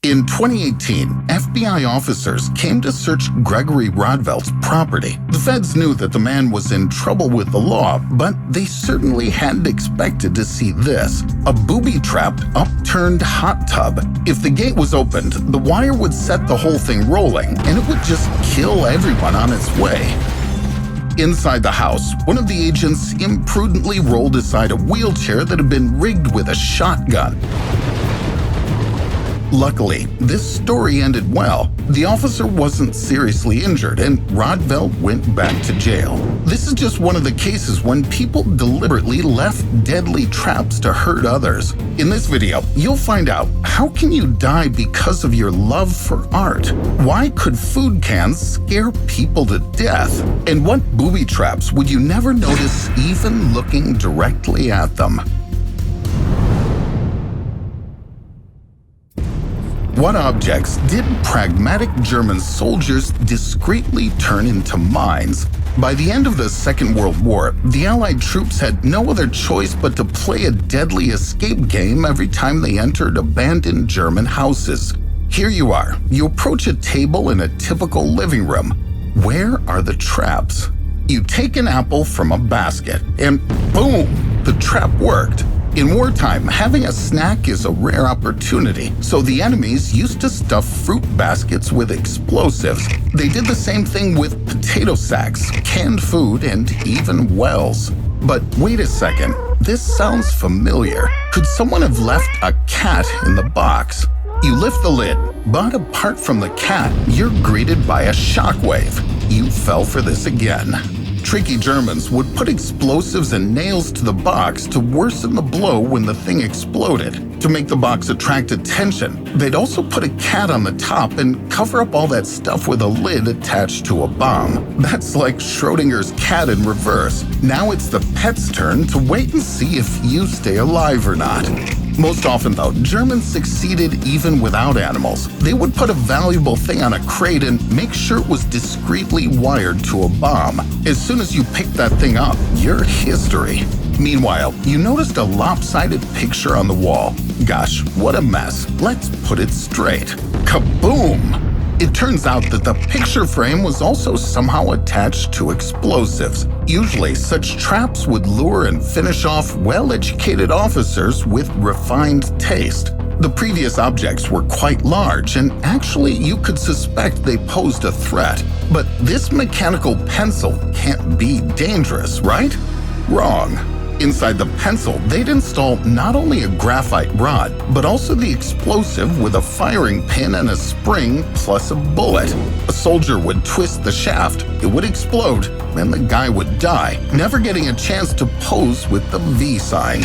In 2018, FBI officers came to search Gregory Rodvelt's property. The feds knew that the man was in trouble with the law, but they certainly hadn't expected to see this: a booby-trapped, upturned hot tub. If the gate was opened, the wire would set the whole thing rolling, and it would just kill everyone on its way. Inside the house, one of the agents imprudently rolled aside a wheelchair that had been rigged with a shotgun. Luckily, this story ended well. The officer wasn't seriously injured, and Rodvelt went back to jail. This is just one of the cases when people deliberately left deadly traps to hurt others. In this video, you'll find out, how can you die because of your love for art? Why could food cans scare people to death? And what booby traps would you never notice even looking directly at them? What objects did pragmatic German soldiers discreetly turn into mines? By the end of the Second World War, the Allied troops had no other choice but to play a deadly escape game every time they entered abandoned German houses. Here you are. You approach a table in a typical living room. Where are the traps? You take an apple from a basket, and boom, the trap worked. In wartime, having a snack is a rare opportunity, so the enemies used to stuff fruit baskets with explosives. They did the same thing with potato sacks, canned food, and even wells. But wait a second, this sounds familiar. Could someone have left a cat in the box? You lift the lid, but apart from the cat, you're greeted by a shockwave. You fell for this again. Tricky Germans would put explosives and nails to the box to worsen the blow when the thing exploded. To make the box attract attention, they'd also put a cat on the top and cover up all that stuff with a lid attached to a bomb. That's like Schrodinger's cat in reverse. Now it's the pet's turn to wait and see if you stay alive or not. Most often, though, Germans succeeded even without animals. They would put a valuable thing on a crate and make sure it was discreetly wired to a bomb. As soon as you pick that thing up, you're history. Meanwhile, you noticed a lopsided picture on the wall. Gosh, what a mess. Let's put it straight. Kaboom! It turns out that the picture frame was also somehow attached to explosives. Usually, such traps would lure and finish off well-educated officers with refined taste. The previous objects were quite large, and actually you could suspect they posed a threat. But this mechanical pencil can't be dangerous, right? Wrong. Inside the pencil, they'd install not only a graphite rod, but also the explosive with a firing pin and a spring plus a bullet. A soldier would twist the shaft, it would explode, and the guy would die, never getting a chance to pose with the V sign.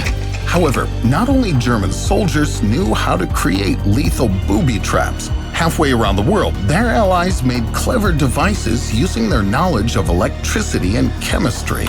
However, not only German soldiers knew how to create lethal booby traps. Halfway around the world, their allies made clever devices using their knowledge of electricity and chemistry.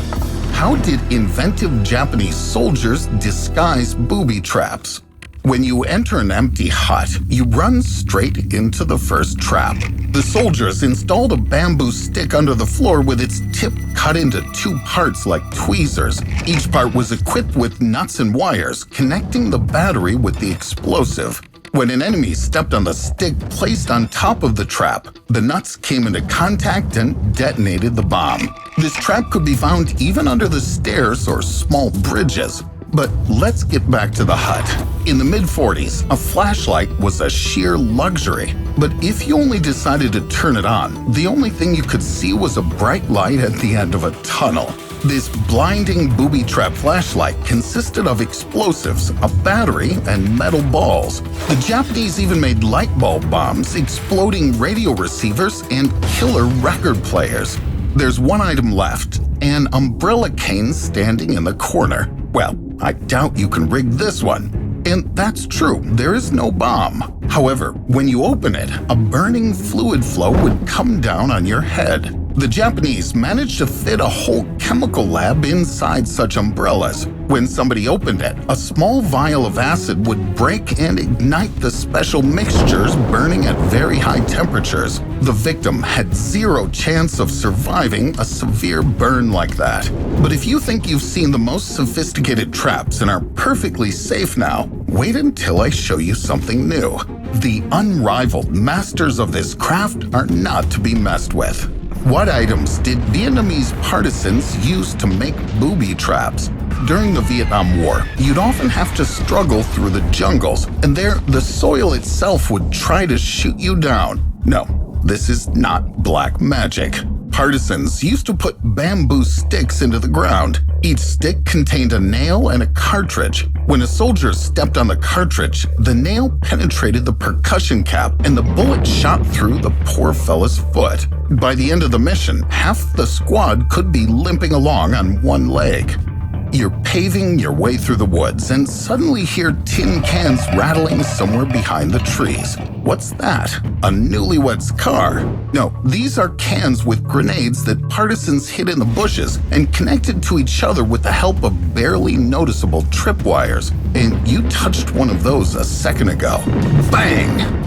How did inventive Japanese soldiers disguise booby traps? When you enter an empty hut, you run straight into the first trap. The soldiers installed a bamboo stick under the floor with its tip cut into two parts like tweezers. Each part was equipped with nuts and wires, connecting the battery with the explosive. When an enemy stepped on the stick placed on top of the trap, the nuts came into contact and detonated the bomb. This trap could be found even under the stairs or small bridges. But let's get back to the hut. In the mid-40s, a flashlight was a sheer luxury. But if you only decided to turn it on, the only thing you could see was a bright light at the end of a tunnel. This blinding booby-trap flashlight consisted of explosives, a battery, and metal balls. The Japanese even made light bulb bombs, exploding radio receivers, and killer record players. There's one item left, an umbrella cane standing in the corner. Well, I doubt you can rig this one. And that's true, there is no bomb. However, when you open it, a burning fluid flow would come down on your head. The Japanese managed to fit a whole chemical lab inside such umbrellas. When somebody opened it, a small vial of acid would break and ignite the special mixtures burning at very high temperatures. The victim had zero chance of surviving a severe burn like that. But if you think you've seen the most sophisticated traps and are perfectly safe now, wait until I show you something new. The unrivaled masters of this craft are not to be messed with. What items did Vietnamese partisans use to make booby traps? During the Vietnam War, you'd often have to struggle through the jungles, and there the soil itself would try to shoot you down. No, this is not black magic. Partisans used to put bamboo sticks into the ground. Each stick contained a nail and a cartridge. When a soldier stepped on the cartridge, the nail penetrated the percussion cap and the bullet shot through the poor fella's foot. By the end of the mission, half the squad could be limping along on one leg. You're paving your way through the woods and suddenly hear tin cans rattling somewhere behind the trees. What's that? A newlywed's car? No, these are cans with grenades that partisans hid in the bushes and connected to each other with the help of barely noticeable tripwires. And you touched one of those a second ago. Bang!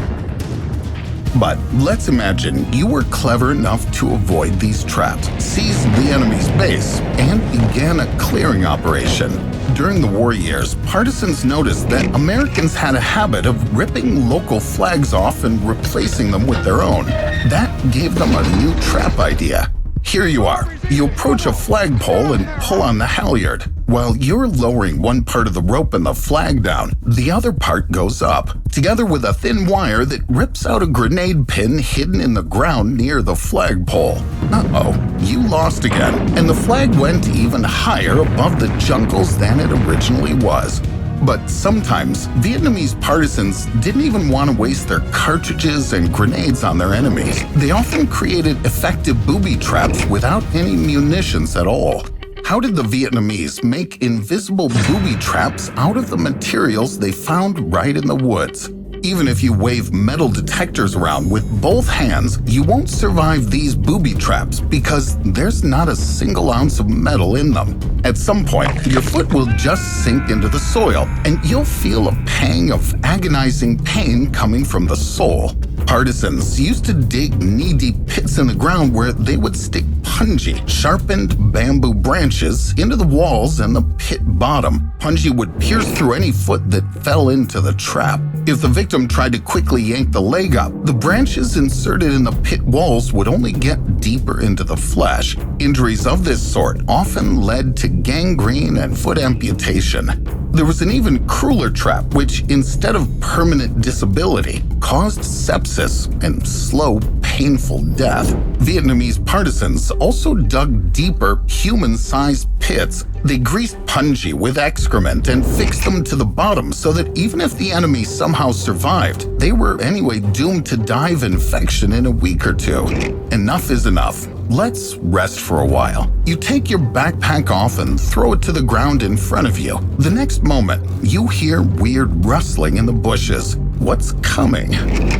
But let's imagine you were clever enough to avoid these traps, seized the enemy's base, and began a clearing operation. During the war years, partisans noticed that Americans had a habit of ripping local flags off and replacing them with their own. That gave them a new trap idea. Here you are. You approach a flagpole and pull on the halyard. While you're lowering one part of the rope and the flag down, the other part goes up, together with a thin wire that rips out a grenade pin hidden in the ground near the flagpole. Uh-oh, you lost again, and the flag went even higher above the jungles than it originally was. But sometimes, Vietnamese partisans didn't even want to waste their cartridges and grenades on their enemies. They often created effective booby traps without any munitions at all. How did the Vietnamese make invisible booby traps out of the materials they found right in the woods? Even if you wave metal detectors around with both hands, you won't survive these booby traps because there's not a single ounce of metal in them. At some point, your foot will just sink into the soil, and you'll feel a pang of agonizing pain coming from the sole. Partisans used to dig knee-deep pits in the ground where they would stick punji, sharpened bamboo branches, into the walls and the pit bottom. Punji would pierce through any foot that fell into the trap. If the victim tried to quickly yank the leg up, the branches inserted in the pit walls would only get deeper into the flesh. Injuries of this sort often led to gangrene and foot amputation. There was an even crueler trap which, instead of permanent disability, caused sepsis and slow, painful death. Vietnamese partisans also dug deeper, human-sized pits. They greased punji with excrement and fixed them to the bottom so that even if the enemy somehow survived, they were anyway doomed to die of infection in a week or two. Enough is enough. Let's rest for a while. You take your backpack off and throw it to the ground in front of you. The next moment, you hear weird rustling in the bushes. What's coming?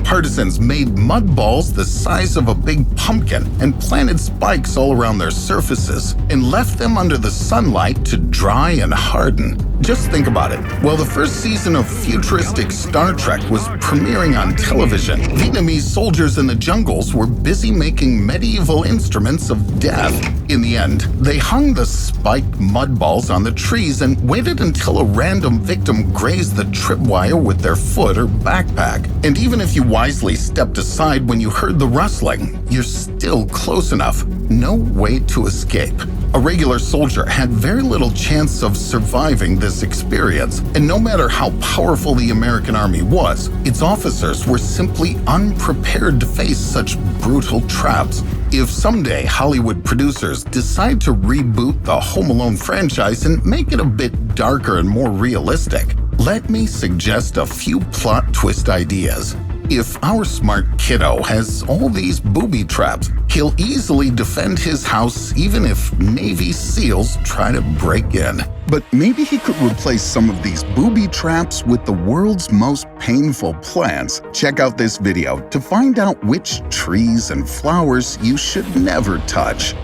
Partisans made mud balls the size of a big pumpkin and planted spikes all around their surfaces and left them under the sunlight to dry and harden. Just think about it. While the first season of futuristic Star Trek was premiering on television, Vietnamese soldiers in the jungles were busy making medieval instruments of death. In the end, they hung the spiked mud balls on the trees and waited until a random victim grazed the tripwire with their foot or backpack. And even if you wisely stepped aside when you heard the rustling, you're still close enough. No way to escape. A regular soldier had very little chance of surviving this experience, and no matter how powerful the American army was, its officers were simply unprepared to face such brutal traps. If someday Hollywood producers decide to reboot the Home Alone franchise and make it a bit darker and more realistic, let me suggest a few plot twist ideas. If our smart kiddo has all these booby traps, he'll easily defend his house even if Navy SEALs try to break in. But maybe he could replace some of these booby traps with the world's most painful plants. Check out this video to find out which trees and flowers you should never touch.